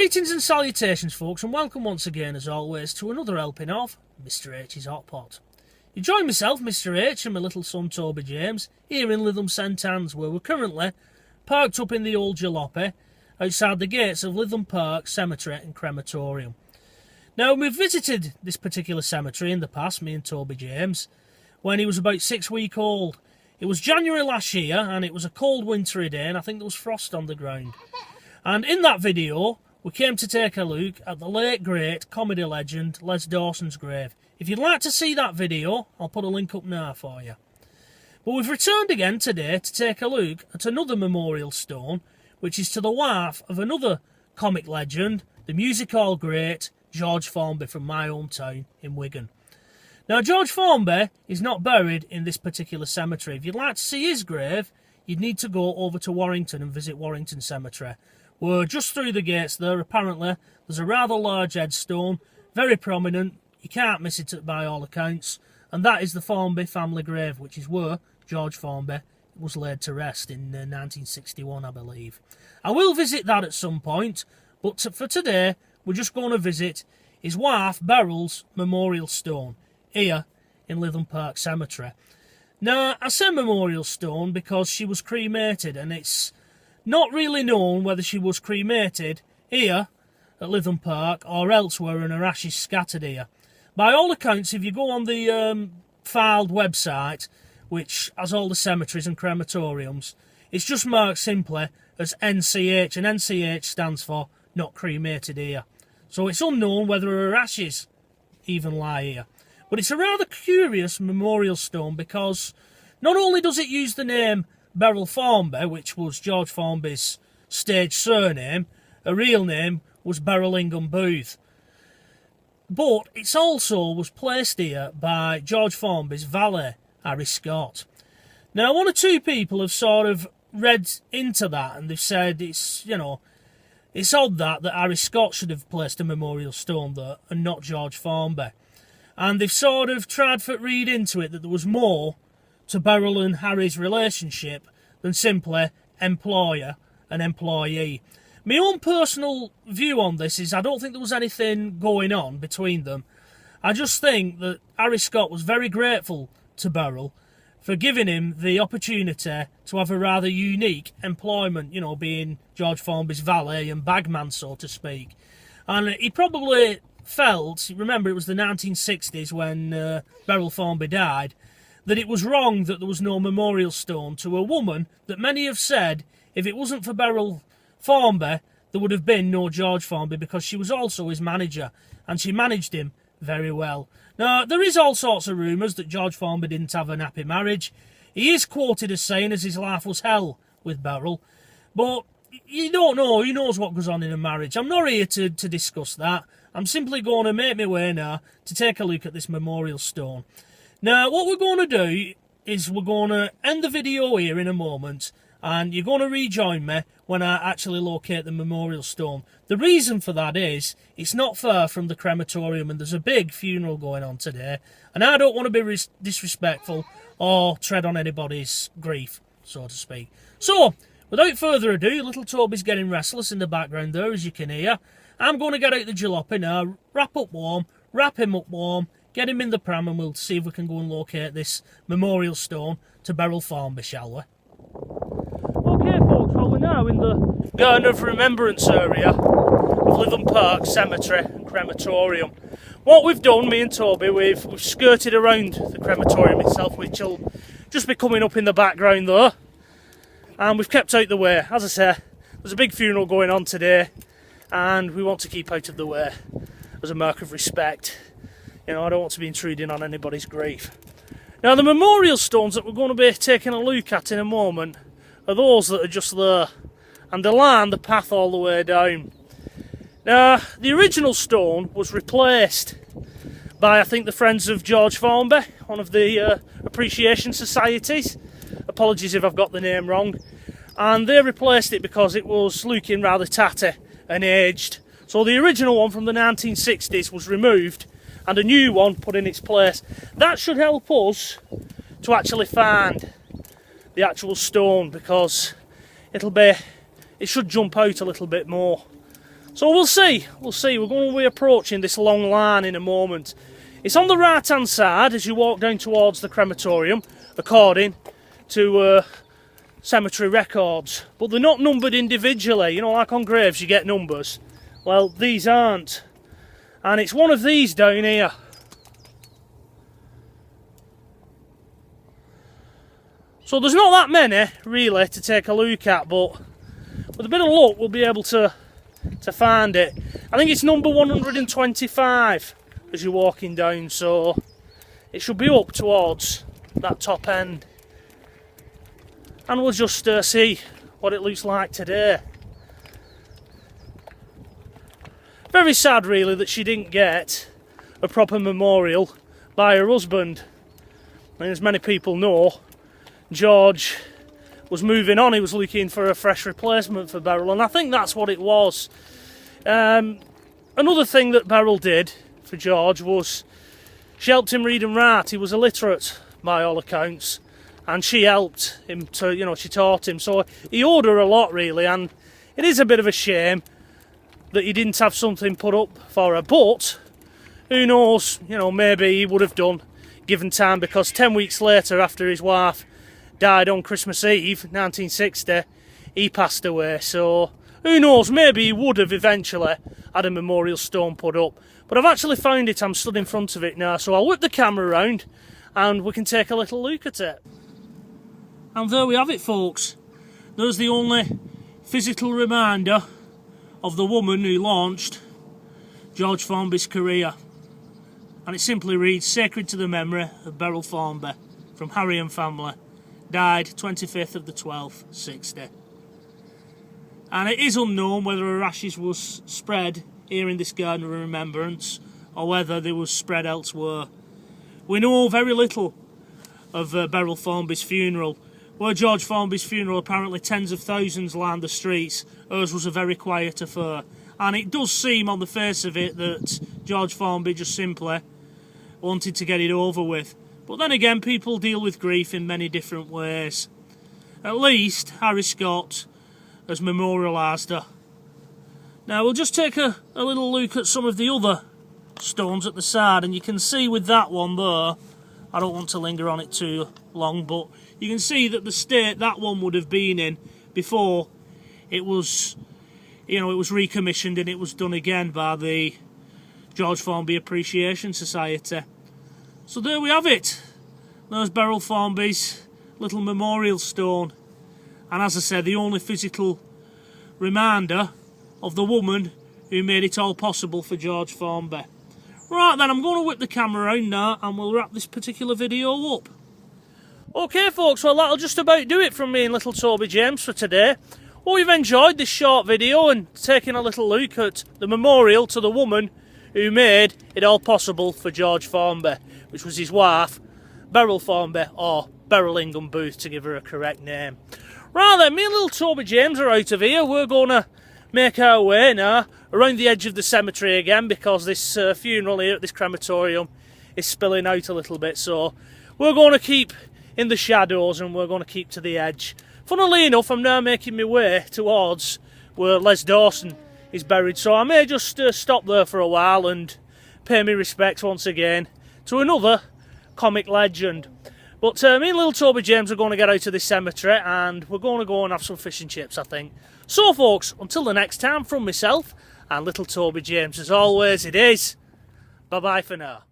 Greetings and salutations, folks, and welcome once again, as always, to another helping of Mr H's Hot Pot. You join myself, Mr H, and my little son Toby James, here in Lytham St Annes, where we're currently parked up in the old jalopy outside the gates of Lytham Park Cemetery and Crematorium. Now, we've visited this particular cemetery in the past, me and Toby James, when he was about 6 weeks old. It was January last year, and it was a cold wintry day, and I think there was frost on the ground. And in that video, we came to take a look at the late great comedy legend Les Dawson's grave. If you'd like to see that video, I'll put a link up now for you. But we've returned again today to take a look at another memorial stone, which is to the wife of another comic legend, the music hall great George Formby from my hometown in Wigan. Now, George Formby is not buried in this particular cemetery. If you'd like to see his grave, you'd need to go over to Warrington and visit Warrington Cemetery. We're just through the gates there. Apparently, there's a rather large headstone, very prominent. You can't miss it by all accounts. And that is the Formby family grave, which is where George Formby was laid to rest in 1961, I believe. I will visit that at some point, but for today, we're just going to visit his wife, Beryl's memorial stone, here in Lytham Park Cemetery. Now, I say memorial stone because she was cremated, and it's not really known whether she was cremated here at Lytham Park or elsewhere and her ashes scattered here. By all accounts, if you go on the filed website, which has all the cemeteries and crematoriums, it's just marked simply as NCH, and NCH stands for not cremated here. So it's unknown whether her ashes even lie here. But it's a rather curious memorial stone because not only does it use the name Beryl Formby, which was George Formby's stage surname, her real name was Beryl Ingham Booth, but it also was placed here by George Formby's valet, Harry Scott. Now, one or two people have sort of read into that, and they've said it's, you know, it's odd that Harry Scott should have placed a memorial stone there and not George Formby. And they've sort of tried to read into it that there was more to Beryl and Harry's relationship than simply employer and employee. My own personal view on this is I don't think there was anything going on between them. I just think that Harry Scott was very grateful to Beryl for giving him the opportunity to have a rather unique employment, you know, being George Formby's valet and bagman, so to speak. And he probably felt, remember it was the 1960s when Beryl Formby died, that it was wrong that there was no memorial stone to a woman that many have said if it wasn't for Beryl Formby there would have been no George Formby, because she was also his manager and she managed him very well. Now, there is all sorts of rumours that George Formby didn't have a happy marriage. He is quoted as saying as his life was hell with Beryl, but you don't know, who knows what goes on in a marriage. I'm not here to discuss that. I'm simply going to make my way now to take a look at this memorial stone. Now, what we're going to do is we're going to end the video here in a moment, and you're going to rejoin me when I actually locate the memorial stone. The reason for that is it's not far from the crematorium, and there's a big funeral going on today, and I don't want to be disrespectful or tread on anybody's grief, so to speak. So, without further ado, little Toby's getting restless in the background there, as you can hear. I'm going to get out the jalopy now, wrap him up warm, get him in the pram, and we'll see if we can go and locate this memorial stone to Beryl Formby, shall we? Okay, folks, well, we're now in the Gardens of Remembrance area of Lytham Park Cemetery and Crematorium. What we've done, me and Toby, we've skirted around the crematorium itself, which will just be coming up in the background there. And we've kept out the way. As I say, there's a big funeral going on today, and we want to keep out of the way as a mark of respect. You know, I don't want to be intruding on anybody's grief. Now, the memorial stones that we're going to be taking a look at in a moment are those that are just there, and they line the path all the way down. Now, the original stone was replaced by, I think, the Friends of George Formby, one of the appreciation societies. Apologies if I've got the name wrong. And they replaced it because it was looking rather tatty and aged. So the original one from the 1960s was removed and a new one put in its place. That should help us to actually find the actual stone, because it should jump out a little bit more. So we'll see. We're going to be approaching this long line in a moment. It's on the right hand side as you walk down towards the crematorium, according to cemetery records. But they're not numbered individually. You know, like on graves you get numbers. Well, these aren't. And it's one of these down here. So there's not that many, really, to take a look at, but with a bit of luck we'll be able to find it. I think it's number 125 as you're walking down, so it should be up towards that top end. And we'll just see what it looks like today. Very sad, really, that she didn't get a proper memorial by her husband. And as many people know, George was moving on. He was looking for a fresh replacement for Beryl, and I think that's what it was. Another thing that Beryl did for George was she helped him read and write. He was illiterate by all accounts, and she helped him to, you know, she taught him. So he owed her a lot, really, and it is a bit of a shame that he didn't have something put up for her. But who knows, you know, maybe he would have done given time, because 10 weeks later, after his wife died on Christmas Eve 1960, he passed away. So who knows, maybe he would have eventually had a memorial stone put up. But I've actually found it. I'm stood in front of it now, so I'll whip the camera around and we can take a little look at it. And there we have it, folks. There's the only physical reminder of the woman who launched George Formby's career, and it simply reads, "Sacred to the memory of Beryl Formby, from Harry and family, died 25th of the 12th, 60. And it is unknown whether her ashes was spread here in this Garden of Remembrance or whether they was spread elsewhere. We know very little of Beryl Formby's funeral. Where George Formby's funeral, apparently tens of thousands lined the streets, hers was a very quiet affair. And it does seem on the face of it that George Formby just simply wanted to get it over with. But then again, people deal with grief in many different ways. At least Harry Scott has memorialised her. Now we'll just take a little look at some of the other stones at the side, and you can see with that one there, I don't want to linger on it too long, but you can see that the state that one would have been in before it was, you know, it was recommissioned and it was done again by the George Formby Appreciation Society. So there we have it. There's Beryl Formby's little memorial stone. And as I said, the only physical reminder of the woman who made it all possible for George Formby. Right then, I'm going to whip the camera around now and we'll wrap this particular video up. Okay folks, well that'll just about do it from me and little Toby James for today. Hope you've enjoyed this short video and taking a little look at the memorial to the woman who made it all possible for George Formby, which was his wife, Beryl Formby, or Beryl Ingham Booth to give her a correct name. Right then, me and little Toby James are out of here. We're going to make our way now around the edge of the cemetery again, because this funeral here at this crematorium is spilling out a little bit. So we're going to keep in the shadows and we're going to keep to the edge. Funnily enough, I'm now making my way towards where Les Dawson is buried, so I may just stop there for a while and pay my respects once again to another comic legend. But me and little Toby James are going to get out of this cemetery and we're going to go and have some fish and chips, I think. So folks, until the next time, from myself and little Toby James, as always, it is bye bye for now.